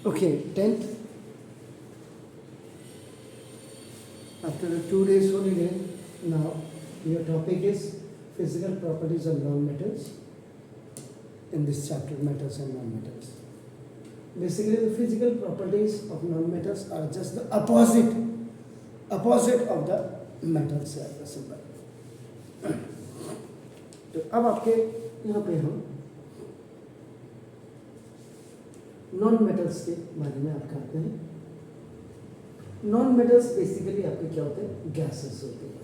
Okay, 10th. After a 2 days holiday, now your topic is physical properties of non-metals. In this chapter, metals and non-metals. Basically, the physical properties of non-metals are just the opposite of the metals है आपका simple. तो अब आपके यहाँ पे हम non metals के बारे में आपका आते हैं. नॉन मेटल्स बेसिकली आपके क्या होते हैं? गैसेस होते हैं.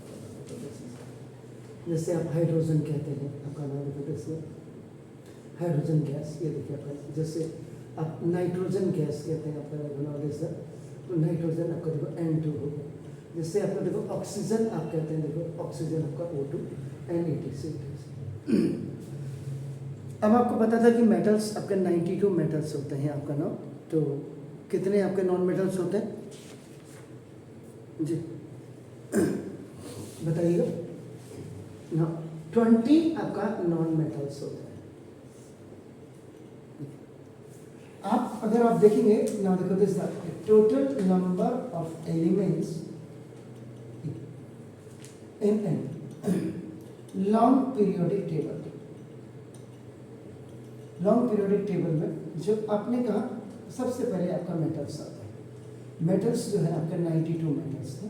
जैसे आप हाइड्रोजन कहते हैं, आपका नाम देखो इसमें हाइड्रोजन गैस, ये देखिए आपका. जैसे आप नाइट्रोजन गैस कहते हैं, आपका नाम जैसा तो नाइट्रोजन आपका देखो N2 होगा. जिससे आपका देखो ऑक्सीजन आप कहते हैं, देखो ऑक्सीजन आपका O2 N80. अब आपको पता था कि मेटल्स आपके 92 मेटल्स होते हैं आपका नाम. तो कितने आपके नॉन मेटल्स होते हैं जी बताइएगा ना? 20 आपका नॉन मेटल्स होते हैं. आप अगर आप देखेंगे ना, देखो this total number of elements in an long periodic table. Long periodic table में जो आपने कहा सबसे पहले आपका मेटल्स आता है. मेटल्स जो है आपका 92 मेटल्स थे.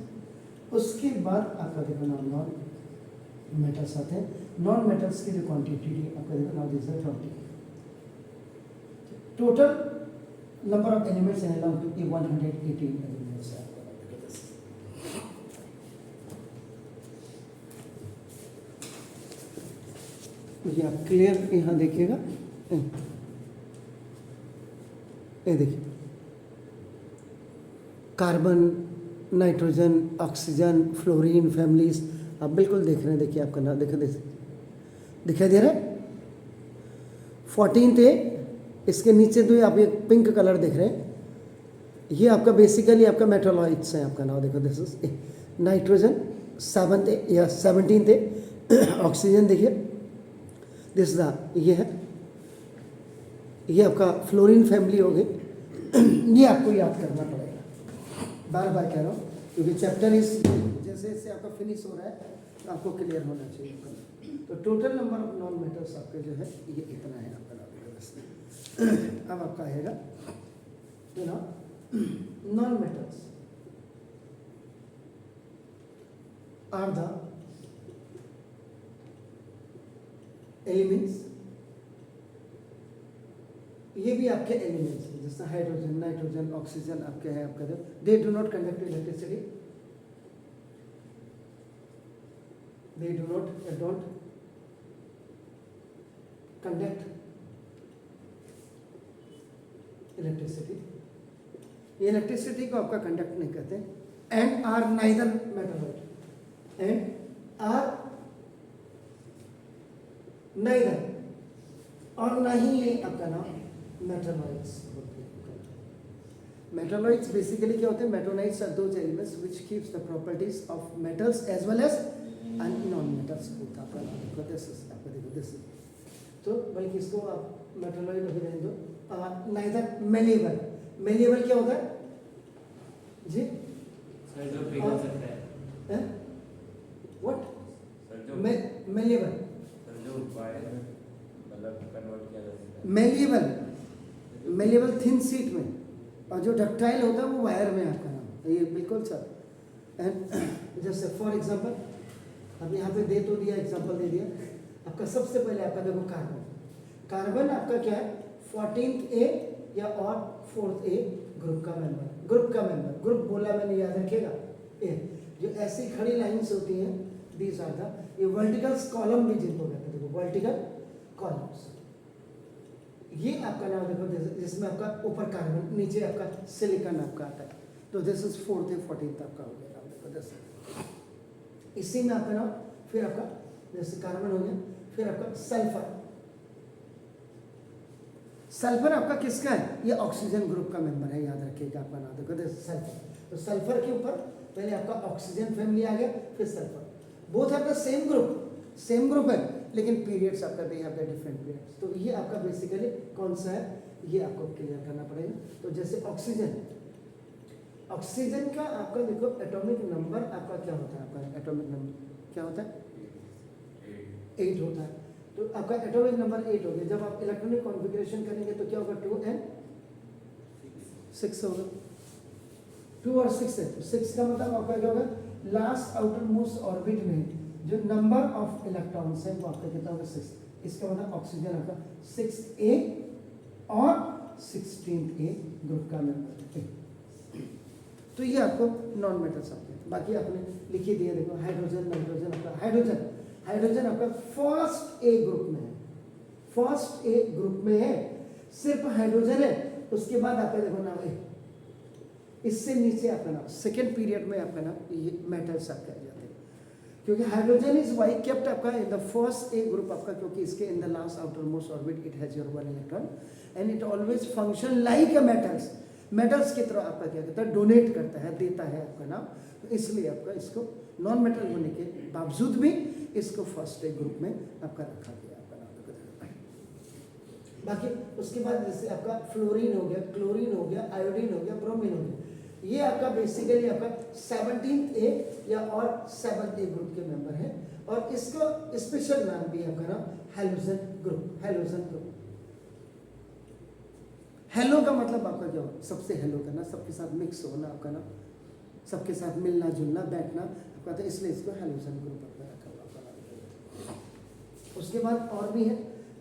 उसके बाद आपका देखो नाम नॉन मेटल्स आते हैं. नॉन मेटल्स की जो क्वांटिटी आपका देखो नाम this 20. Total number of elements in long to 118 elements है. ये आप क्लियर यहाँ देखिएगा. ये देखिए carbon, nitrogen, oxygen, fluorine families आप बिल्कुल देख रहे हैं. देखिए आपका नाम दिखाई दे रहा है. 14th ए, इसके नीचे दो आप एक पिंक कलर देख रहे हैं, ये आपका बेसिकली आपका मेटालॉइड्स हैं. आपका नाम देखो दिस इज नाइट्रोजन. 7th ए या 17th ए ऑक्सीजन देखिए दिस द ये है, ये आपका फ्लोरीन फैमिली हो गई. ये आपको याद करना पड़ेगा, बार बार कह रहा हूँ क्योंकि चैप्टर इस जैसे जैसे आपका फिनिश हो रहा है तो आपको क्लियर होना चाहिए. तो total number of non metals आपके जो है ये इतना है आपका. अब आपका आएगा तो ना non metals are the elements. ये भी आपके एलिमेंट्स हैं जैसे हाइड्रोजन, नाइट्रोजन, ऑक्सीजन आपके हैं. आपका they do not conduct electricity. They don't conduct electricity. ये इलेक्ट्रिसिटी को आपका कंडक्ट नहीं करते. And are neither metalloid. And are neither और ना ही ये आपका नाम मेटलॉइड्स होते हैं. मेटलॉइड्स बेसिकली क्या होते हैं? Metalloids are those elements which keeps the properties of metals as well as non metals होता है. आपका देखो दिस इज आपका देखो दिस इज. तो बल्कि इसको आप मेटलॉइड अभी रहने दो. Neither malleable. मेलेबल क्या होता है जी? सर जो पिघल सकता है. What malleable? सर जो वायर मतलब कन्वर्ट किया जा सकता है. मेलेबल थिन सीट में, और जो डक्टाइल होता है वो वायर में आपका नाम. ये बिल्कुल सर. एंड जैसे फॉर एग्जांपल अब यहाँ पे दे तो दिया, एग्जांपल दे दिया आपका. सबसे पहले आपका देखो कार्बन. कार्बन आपका क्या है? 14th ए या और 4th ए ग्रुप का मेंबर. ग्रुप बोला मैंने, याद रखिएगा. ए जो ऐसी खड़ी लाइंस होती हैं दीज आर द, ये वर्टिकल्स कॉलम भी जिनको कहते हैं. देखो वर्टिकल कॉलम्स. ये आपका नाम देखो जिसमें आपका ऊपर कार्बन, नीचे आपका सिलिकॉन आपका आता है. तो दिस इज 4th या 14th आपका हो गया. नाम देखो दिस. इसी में आपका नाम फिर आपका जैसे कार्बन हो गया, फिर आपका सल्फर. सल्फर आपका किसका है? ये ऑक्सीजन ग्रुप का मेंबर है, याद रखिएगा. आपका नाम देखो दिस सल्फर. तो सल्फर के ऊपर पहले आपका ऑक्सीजन फैमिली आ गया, फिर सल्फर. बोथ आपका सेम ग्रुप है लेकिन पीरियड्स आपका they have the different periods. तो ये आपका बेसिकली कौन सा है? ये आपको क्लियर करना पड़ेगा। तो जैसे ऑक्सीजन, ऑक्सीजन का आपका देखो एटॉमिक नंबर आपका क्या होता है, आपका एटॉमिक नंबर क्या होता है, 8 होता है। तो आपका एटॉमिक नंबर 8 हो गया। जब आप इलेक्ट्रॉनिक कॉन्फ़िगरेशन करेंगे तो क्या होगा, 2 and 6 होगा। 2 और 6 है, तो 6 का मतलब आपका क्या होगा, लास्ट आउटर मोस्ट ऑर्बिट में जो नंबर ऑफ इलेक्ट्रॉन्स है वो आपका कितना होगा, 6। इसका मतलब ऑक्सीजन आपका 6A और 16A ग्रुप का मेंबर है। तो ये आपको नॉन मेटल्स आते हैं। बाकी आपने लिख ही दिया, देखो हाइड्रोजन, नाइट्रोजन, आपका हाइड्रोजन आपका फर्स्ट ए ग्रुप में है, फर्स्ट ए ग्रुप में है, सिर्फ हाइड्रोजन है। उसके बाद आपका देखो नाम है, इससे नीचे आपका नाम सेकेंड पीरियड में आपका नाम ये मेटल्स आपका आ जाते हैं, क्योंकि हाइड्रोजन इज वाई केप्ट आपका in the first A group आपका, क्योंकि इसके in the last outer most orbit it has your 1 electron and it always function like a metals. Metals की तरह आपका क्या करता है, डोनेट करता है, देता है आपका नाम। तो इसलिए आपका इसको नॉन मेटल होने के बावजूद भी इसको फर्स्ट ए ग्रुप में आपका रखा गया आपका नाम। बाकी उसके बाद जैसे आपका फ्लोरीन हो गया, क्लोरीन हो गया, आयोडीन हो गया, ब्रोमीन हो गया, ये आपका बेसिकली आपका 17th ए या और 7th ए ग्रुप के मेंबर है। और इसको स्पेशल नाम भी है आपका नाम halogen group. Halogen group, hello का मतलब आपका क्या हो, सबसे हेलो करना, सबके साथ मिक्स होना आपका नाम, सबके साथ मिलना जुलना बैठना आपका, तो इसलिए इसको हैलोजन ग्रुप आपका रखा हुआ आपका नाम। उसके बाद और भी है,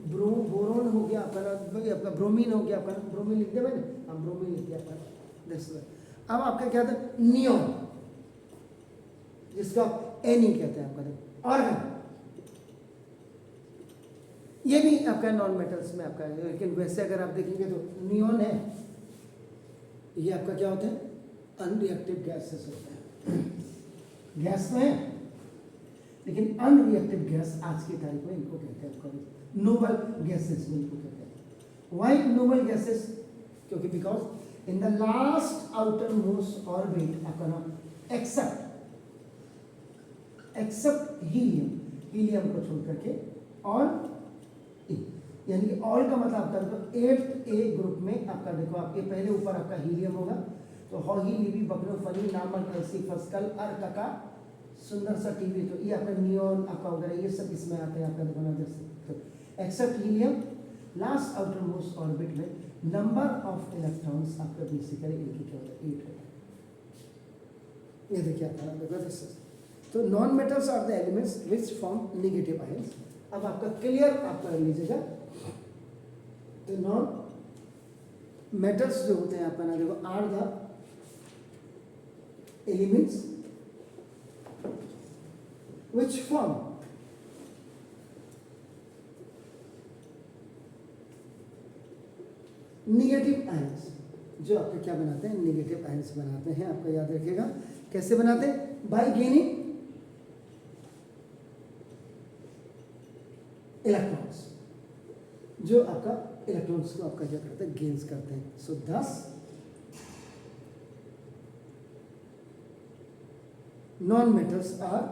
बोरोन हो गया आपका नाम, आपका ब्रोमीन हो गया आपका नाम, ब्रोमीन लिख दिया मैंने, हाँ ब्रोमीन लिख दिया आपका। अब आपका क्या था, नियोन, जिसको आप एनी कहते हैं आपका, ऑर्गन, ये भी आपका नॉन मेटल्स में आपका है। लेकिन वैसे अगर आप देखेंगे तो नियोन है, ये आपका क्या होता है, अनरिएक्टिव गैसेस होता है। गैस तो है लेकिन अनरिएक्टिव गैस आज की तारीख में इनको कहते हैं आपका नोबल गैसेस में इनको कहते हैं। व्हाई नोबल गैसेस, क्योंकि because in the last outer most orbit आपका नाम एक्सेप्ट हीलियम को छोड़ करके और यानी कि ऑल का मतलब आपका देखो 8th ए ग्रुप में आपका देखो, आपके पहले ऊपर आपका हीलियम होगा, तो हॉही लिबी बकरो फली नामक ऐसी फसकल अर्क का सुंदर सा टीवी, तो ये आपका नियोन आपका वगैरह ये सब इसमें आते हैं आपका देखो ना, जैसे except helium last outer most orbit में नंबर ऑफ इलेक्ट्रॉन्स आपका बेसिकली इनकी क्या होता है, 8 होता है। ये देखिए आपका देखो दिस। तो non metals are the elements which form negative ions. अब आपका क्लियर आपका लीजिएगा, तो नॉन मेटल्स जो होते हैं आपका ना देखो, are the elements which form negative ions, जो आपके क्या बनाते हैं, नेगेटिव आयंस बनाते हैं। आपको याद रखिएगा कैसे बनाते हैं, बाय गेनिंग इलेक्ट्रॉन्स, जो आपका इलेक्ट्रॉन्स को आपका क्या करते हैं, गेन्स करते हैं। So thus non metals are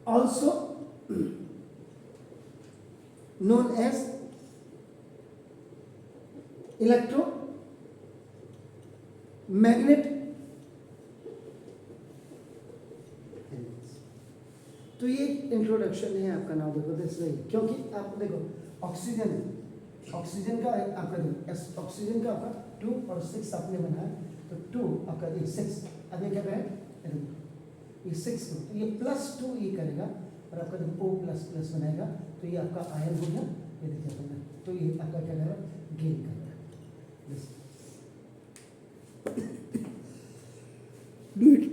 also known as electromagnet. तो ये इंट्रोडक्शन है आपका नाम देखो दिस नहीं, क्योंकि आप देखो ऑक्सीजन का आपका देखो, ऑक्सीजन का आपका 2 और 6 आपने बनाया, तो 2 आपका 6 अभी क्या है, ये 6 तो ये +2 ये करेगा और आपका देखो O++ बनाएगा, तो ये आपका आयन हो गया, ये देखिए अपना, तो ये आपका क्या करेगा, गेन करेगा। Do it